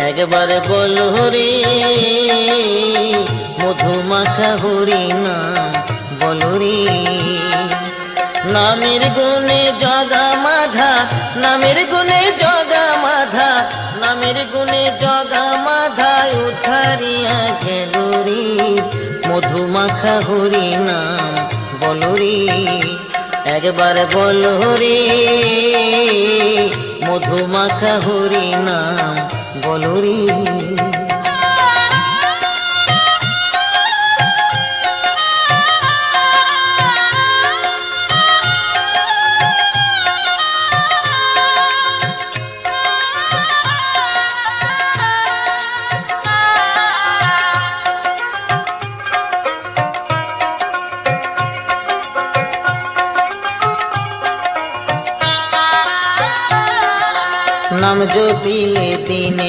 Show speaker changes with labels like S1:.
S1: একবার বল হরি মধুমাখা হরি নাম বল রে। নামের গুণে জগা মাধা, নামের গুণে জগা মাধা, নামের গুণে জগা মাধা উদ্ধারিয়া গেল রে। মধুমাখা হরি নাম বল রে। একবার বল হরি মধুমাখা হরি নাম বল রে। নাম জপিলে দিনে